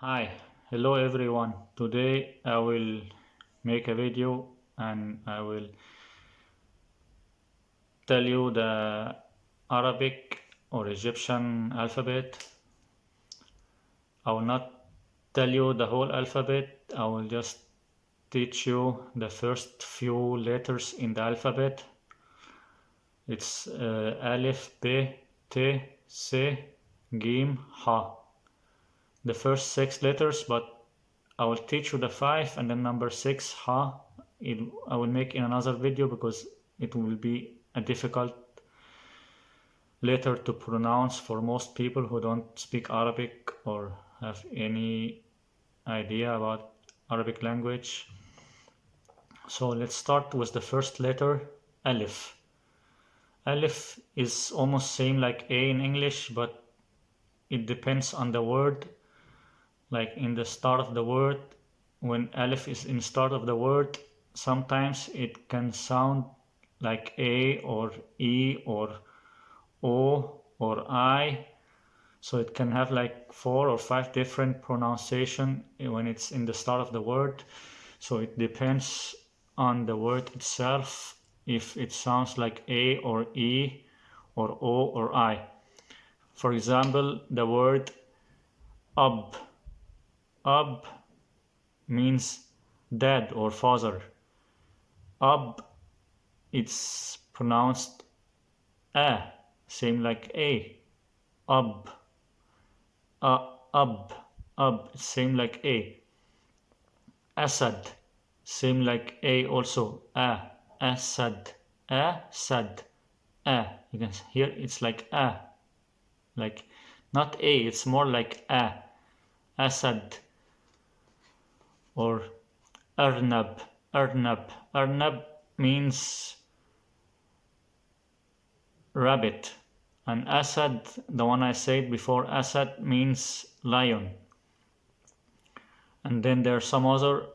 Hi, hello everyone. Today I will make a video and I will tell you the Arabic or Egyptian alphabet. I will not tell you the whole alphabet, I will just teach you the first few letters in the alphabet. It's Alif, B, T, C, Gim, Ha. The first 6 letters, but I will teach you the 5 and then number 6, Ha. I will make in another video because it will be a difficult letter to pronounce for most people who don't speak Arabic or have any idea about Arabic language. So let's start with the first letter, Alif. Alif is almost same like A in English, but it depends on the word. Like in the start of the word, when Alif is in start of the word, sometimes it can sound like A or E or O or I. So it can have like 4 or 5 different pronunciation when it's in the start of the word. So it depends on the word itself if it sounds like A or E or O or I. For example, the word Ab. Ab means dad or father. Ab, it's pronounced A, same like A. Ab. Ab, same like A. Asad, same like A also. A. Asad. Asad. A. You can hear it's like A. Like not A, it's more like A. Asad. Or Arnab. Arnab means rabbit. And Asad, the one I said before, Asad means lion. And then there's some other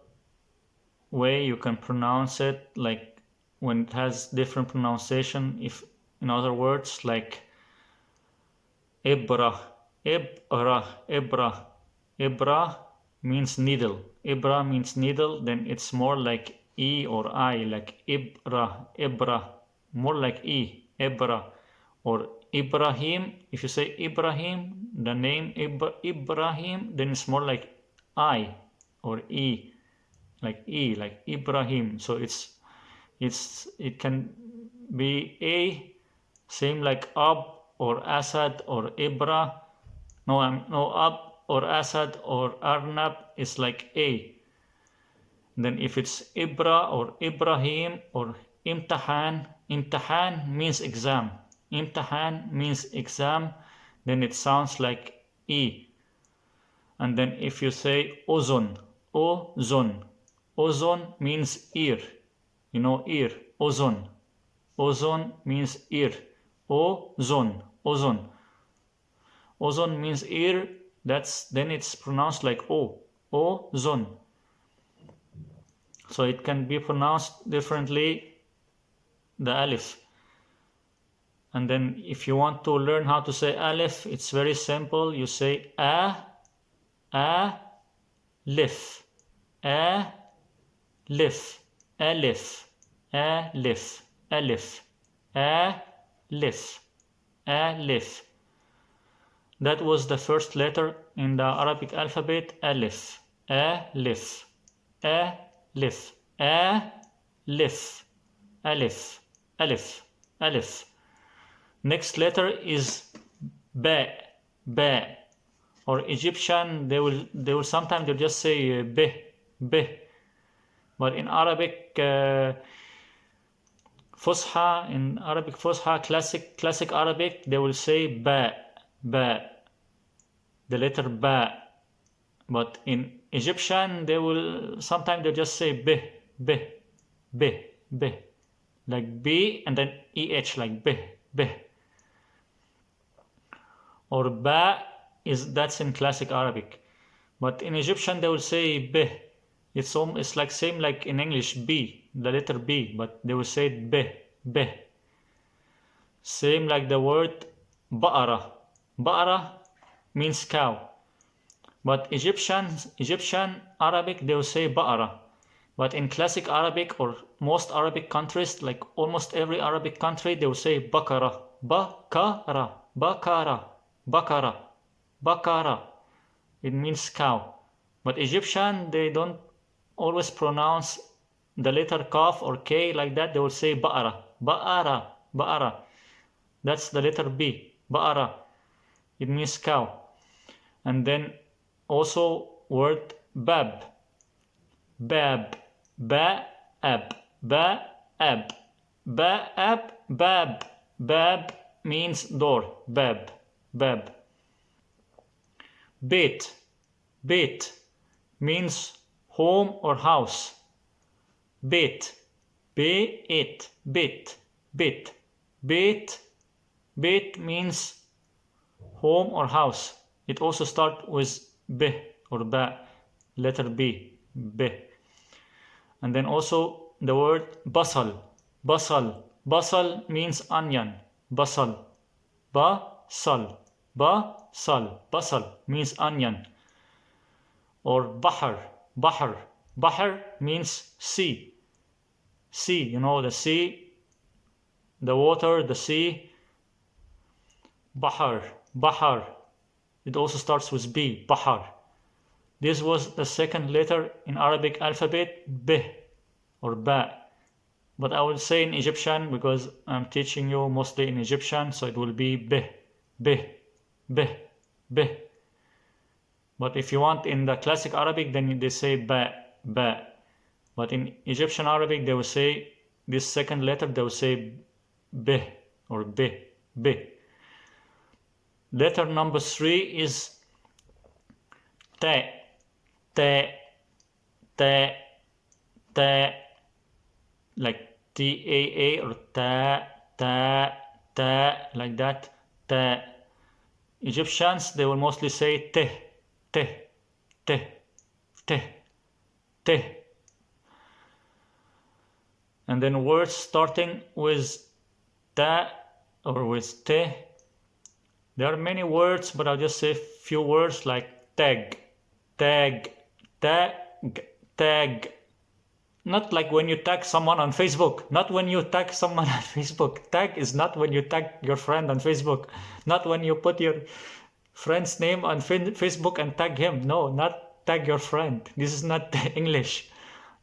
way you can pronounce it, like when it has different pronunciation, if in other words, like Ibra. Ibra means needle. Ibra means needle, then it's more like E or I, like Ibra, more like E, Ibra. Or Ibrahim, if you say Ibrahim, the name Ibrahim, then it's more like I or E, like Ibrahim. So it can be A, same like Ab or Asad or Ibra. No, Ab or Asad or Arnab is like A. Then if it's Ibra or Ibrahim or Imtahan, Imtahan means exam. Imtahan means exam, then it sounds like E. And then if you say Ozon, Ozon means ear. You know ear, Ozon. Ozon means ear. Ozon. Ozon means ear, then it's pronounced like O. Ozon. So it can be pronounced differently, the alif. And then if you want to learn how to say alif, it's very simple. You say lif, lif, alif, alif, alif, alif, alif. That was the first letter in the Arabic alphabet, alif, alif, alif, alif, alif, alif, alif. Next letter is ba, ba. Or Egyptian, they will sometimes they'll just say b, b. But in Arabic Fusha, in Arabic Fusha, classic Arabic, they will say ba, ba, the letter ba. But in Egyptian, sometimes they'll just say b, b, b, b, like B and then EH, like b, b. Or ba that's in classic Arabic. But in Egyptian they will say b. It's like same like in English B, the letter B, but they will say b, b. Same like the word ba'ara. Ba'ara means cow. But Egyptian Arabic, they will say baqara. But in classic Arabic or most Arabic countries, like almost every Arabic country, they will say bakara, bakara, bakara, bakara, bakara. It means cow. But Egyptian, they don't always pronounce the letter kaf or k like that. They will say ba'ara, ba'ara, ba'ara. That's the letter B, ba'ara. It means cow. And then also word bab, bab, ba'ab, ba'ab, ba'ab, bab. Bab means door, bab, bab. Beit, beit means home or house. Beit, beit, beit, beit, beit, beit means home or house. It also starts with b or ba, letter B, b. And then also the word basal, basal, basal means onion, basal, basal, basal, basal means onion. Or bahar, bahar, bahar means sea, sea, you know, the sea, the water, the sea. Bahar, bahar, it also starts with B, bahar. This was the second letter in Arabic alphabet, b or ba. But I will say in Egyptian because I'm teaching you mostly in Egyptian, so it will be b, b, b, b. But if you want in the classic Arabic, then they say ba, ba. But in Egyptian Arabic, they will say this second letter, they will say b or b, b. Letter number 3 is ta, ta, ta, ta, like T-A-A or ta, ta, ta, like that, ta. Egyptians, they will mostly say te, te, te, te, te. And then words starting with ta or with te. There are many words, but I'll just say a few words like tag, tag, tag, tag. Not like when you tag someone on Facebook. Not when you tag someone on Facebook. Tag is not when you tag your friend on Facebook. Not when you put your friend's name on Facebook and tag him. No, not tag your friend. This is not English.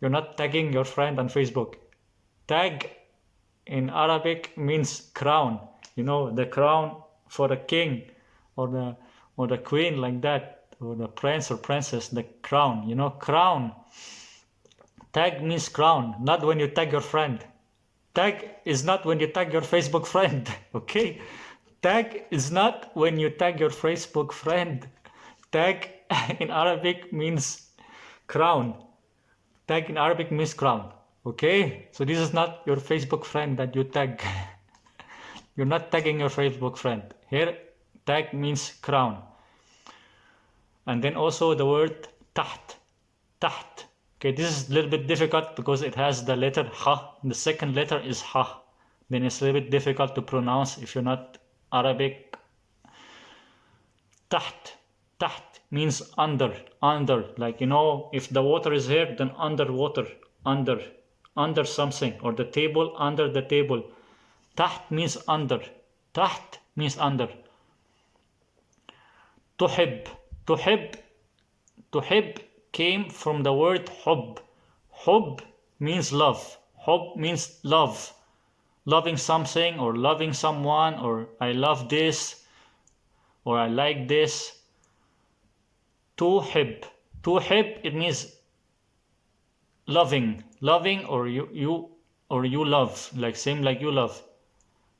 You're not tagging your friend on Facebook. Tag in Arabic means crown. You know, the crown for the king or the queen, like that, or the prince or princess, the crown, you know, crown. Tag means crown, not when you tag your friend. Tag is not when you tag your Facebook friend, okay? Tag is not when you tag your Facebook friend. Tag in Arabic means crown. Tag in Arabic means crown, okay? So this is not your Facebook friend that you tag. You're not tagging your Facebook friend. Here, tag means crown. And then also the word taht, taht. Okay, this is a little bit difficult because it has the letter ha. The second letter is ha. Then it's a little bit difficult to pronounce if you're not Arabic. Taht, taht means under, under. Like, you know, if the water is here, then under water, under something, or the table, under the table. Taht means under. Taht means under. Tuhib. Tuhib. Tuhib came from the word hub. Hub means love. Hub means love. Loving something or loving someone, or I love this, or I like this. Tuhib. Tuhib, it means loving. Loving, or you love. Like same like you love.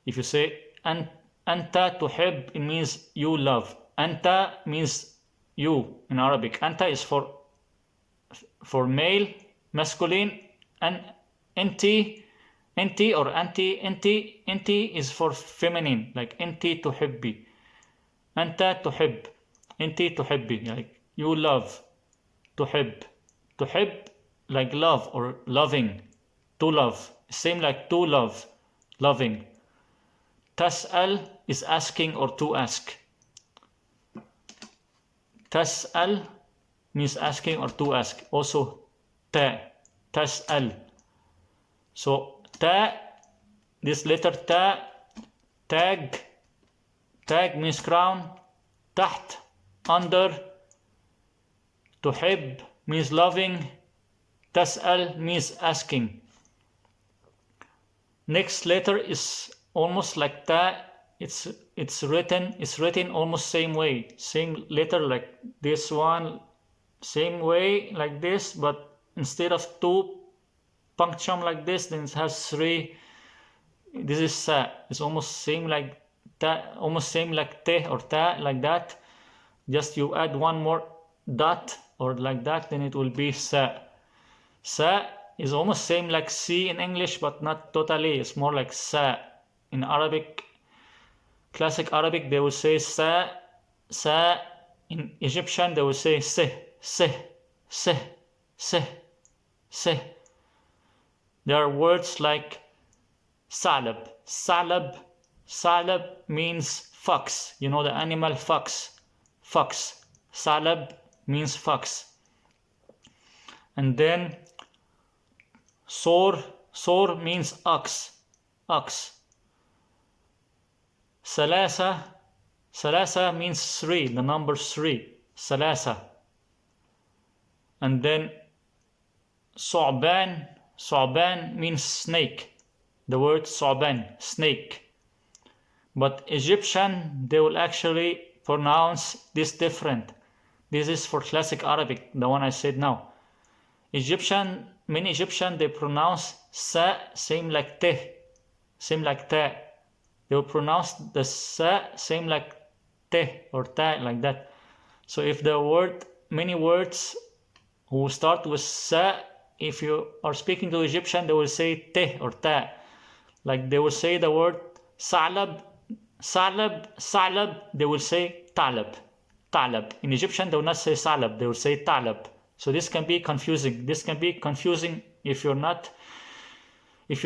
If you say anta tuhib, it means you love. Anta means you in Arabic. Anta is for male, masculine, and inti or inti is for feminine, like inti tuhibbi. Anta tuhib, inti tuhibbi, like you love. Tuhib, tuhib, like love or loving, to love. Same like to love, loving. Tas'al is asking or to ask. تسأل means asking or to ask. Also ta, تسأل. So ta, this letter ta, tag means crown, تحت, under, تحب means loving, تسأل means asking. Next letter is almost like ta. It's written almost same way, same letter like this one, same way like this, but instead of 2 punctum like this, then it has 3. This is sa. It's almost same like ta, almost same like te or ta, like that. Just you add 1 more dot or like that, then it will be sa. Sa is almost same like C in English, but not totally. It's more like sa. In Arabic, classic Arabic, they will say sa, sa. In Egyptian, they will say se, se, se, se, se. There are words like salab. Salab, salab means fox. You know the animal fox. Fox. Salab means fox. And then sor means ox. Ox. Salasa means 3, the number 3. Salasa. And then Su'ban means snake. The word Su'ban, snake. But Egyptian, they will actually pronounce this different. This is for classic Arabic, the one I said now. Many Egyptian, they pronounce sa same like te, same like ta. They will pronounce the sa same like te or ta, like that. So if many words who start with sa, if you are speaking to Egyptian, they will say te or ta. Like they will say the word salab, they will say talab. In Egyptian, they will not say salab, they will say talab. So this can be confusing. This can be confusing if you're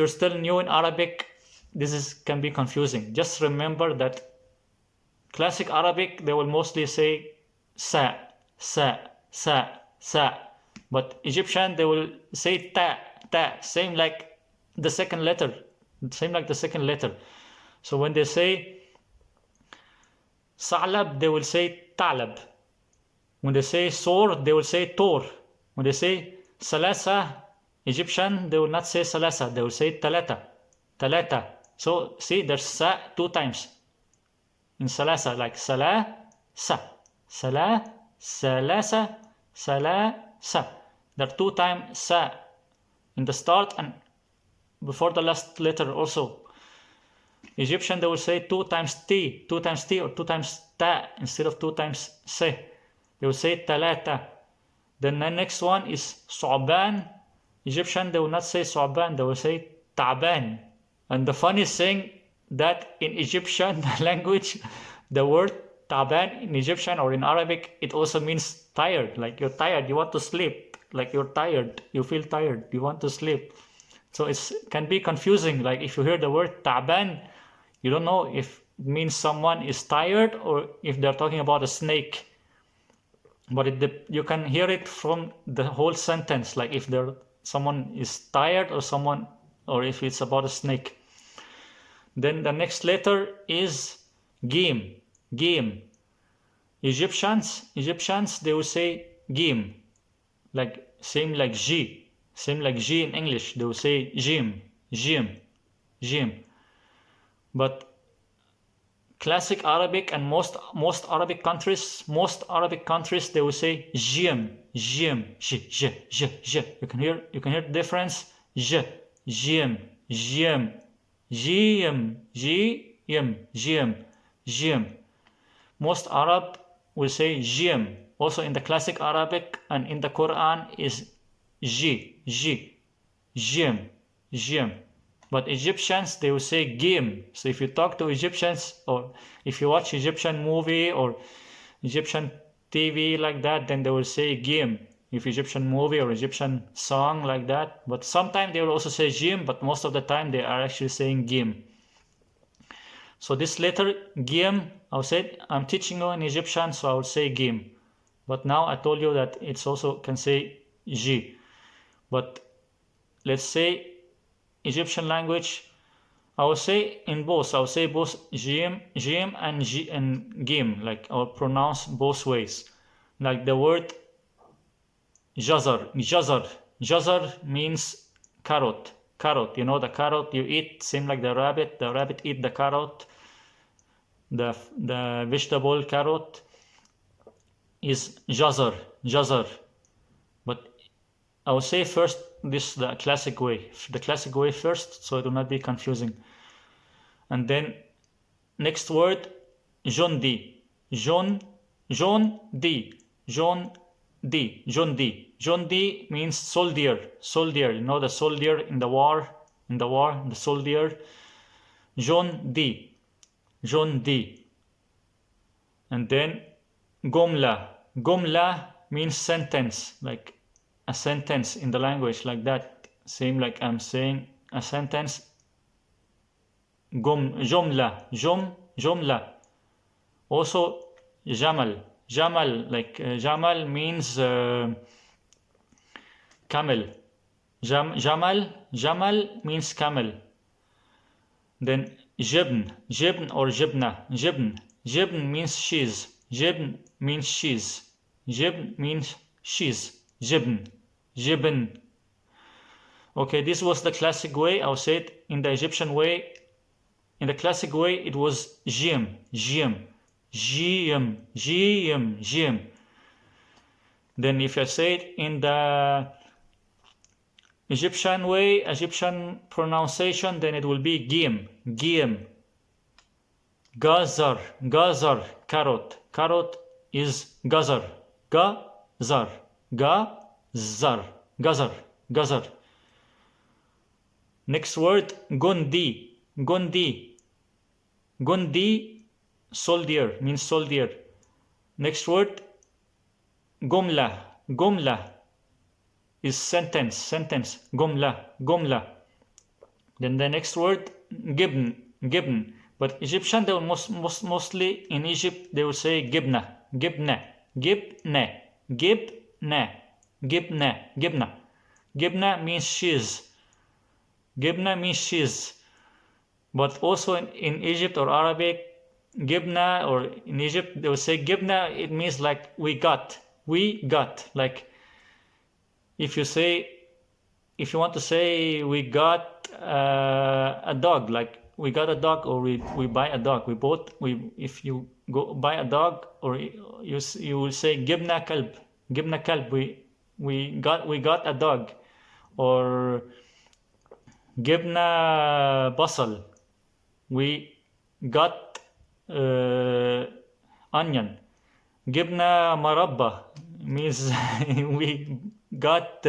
still new in Arabic. Can be confusing. Just remember that classic Arabic, they will mostly say sa, sa, sa, sa. But Egyptian, they will say ta, same like the second letter. So when they say sa'lab, they will say talab. When they say sor, they will say tor. When they say salasa, Egyptian, they will not say salasa, they will say talata. So see, there's sa 2 times in salasa, like sala, sa, salasa, salasa. There are 2 times sa in the start and before the last letter also. Egyptian, they will say 2 times t or 2 times ta instead of 2 times se. They will say talata. Then the next one is su'ban. Egyptian, they will not say su'ban, they will say ta'ban. And the funniest thing that in Egyptian language, the word ta'ban in Egyptian or in Arabic, it also means tired. Like you're tired, you want to sleep. Like you're tired, you feel tired, you want to sleep. So it can be confusing. Like if you hear the word ta'ban, you don't know if it means someone is tired or if they're talking about a snake. But you can hear it from the whole sentence, like if someone is tired or if it's about a snake. Then the next letter is gim. Egyptians, they will say gim, like same like G in English. They will say jim. But classic Arabic and most Arabic countries, they will say jim. You can hear the difference. Jim. Most Arab will say jim. Also in the classic Arabic and in the Quran is jim. But Egyptians, they will say gim. So if you talk to Egyptians or if you watch Egyptian movie or Egyptian TV like that, then they will say gim. If Egyptian movie or Egyptian song like that. But sometimes they will also say jim, but most of the time they are actually saying gim. So this letter gim, I'm teaching you in Egyptian, so I will say gim. But now I told you that it's also can say G. But let's say Egyptian language, I will say in both. I will say both Jim and G and Gim. Like I will pronounce both ways. Like the word Jazar means carrot. You know the carrot you eat, same like the rabbit eat the carrot. The vegetable carrot is Jazar. But I will say first the classic way first, so it will not be confusing. And then next word Jondi means soldier. You know the soldier in the war, the soldier. Jondi. And then Gomla means sentence, like a sentence in the language, like that. Same like I'm saying a sentence. Jomla. Also Jamal, like Jamal means camel. Jamal means camel. Then Jibn or Jibna. Jibn means cheese. Jibn means cheese. Jibn. Okay, this was the classic way. I'll say it in the Egyptian way. In the classic way, it was Jim. Then if I say it in the Egyptian way, Egyptian pronunciation, then it will be Gim. Gazar, carrot is Gazar. Next word, Gundi, soldier, means soldier. Next word, Gomla is sentence. Gomla. Then the next word, Gibn. But Egyptian, they will mostly in Egypt they will say Gibna. Gibna means cheese. But also in Egypt or Arabic, Gibna, or in Egypt they will say Gibna. It means like we got. Like if you want to say we got a dog, like we got a dog, or we buy a dog. If you go buy a dog, or you will say Gibna kalb. We got a dog, or Gibna basal. We got onion. Gibna marabba means we got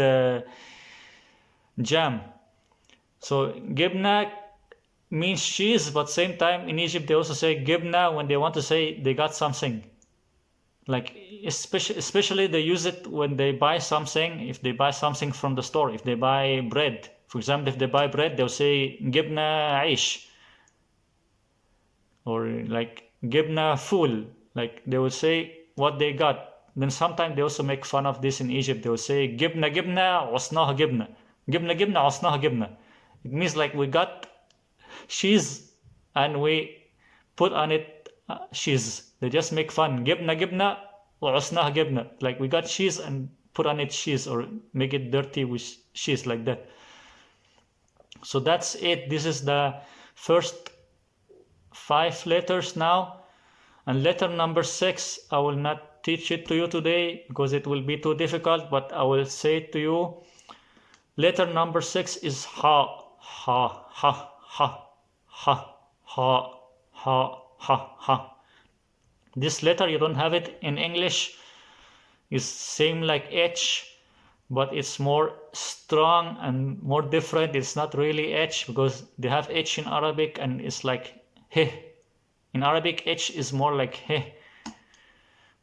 jam. So Gibna means cheese, but same time in Egypt they also say Gibna when they want to say they got something. Like especially they use it when they buy something. If they buy something from the store, if they buy bread, for example, if they buy bread, they'll say Gibna aish, or like Gibna fool. Like they will say what they got. Then sometimes they also make fun of this in Egypt. They will say Gibna usnaha gibna. It means like we got cheese and we put on it cheese. They just make fun. Gibna usnaha gibna. Like we got cheese and put on it cheese, or make it dirty with cheese, like that. So that's it. This is the first 5 letters now. And letter number 6, I will not teach it to you today because it will be too difficult, but I will say it to you. Letter number 6 is ha. This letter, you don't have it in English. It's same like H, but it's more strong and more different. It's not really H because they have H in Arabic and it's like he. In Arabic, H is more like he,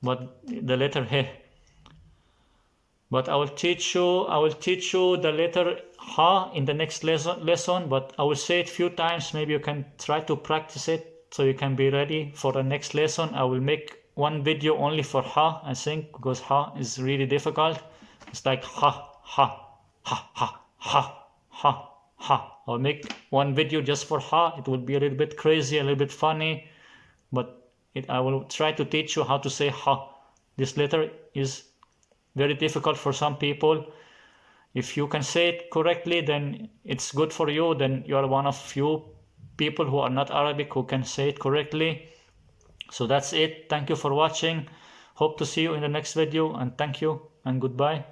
but the letter he. But I will teach you the letter ha in the next lesson, but I will say it a few times. Maybe you can try to practice it so you can be ready for the next lesson. I will make one video only for ha, I think, because ha is really difficult. It's like ha, ha, ha, ha, ha, ha, ha. I'll make one video just for ha. It will be a little bit crazy, a little bit funny, but I will try to teach you how to say ha. This letter is very difficult for some people. If you can say it correctly, then it's good for you. Then you are one of few people who are not Arabic who can say it correctly. So that's it. Thank you for watching. Hope to see you in the next video, and thank you and goodbye.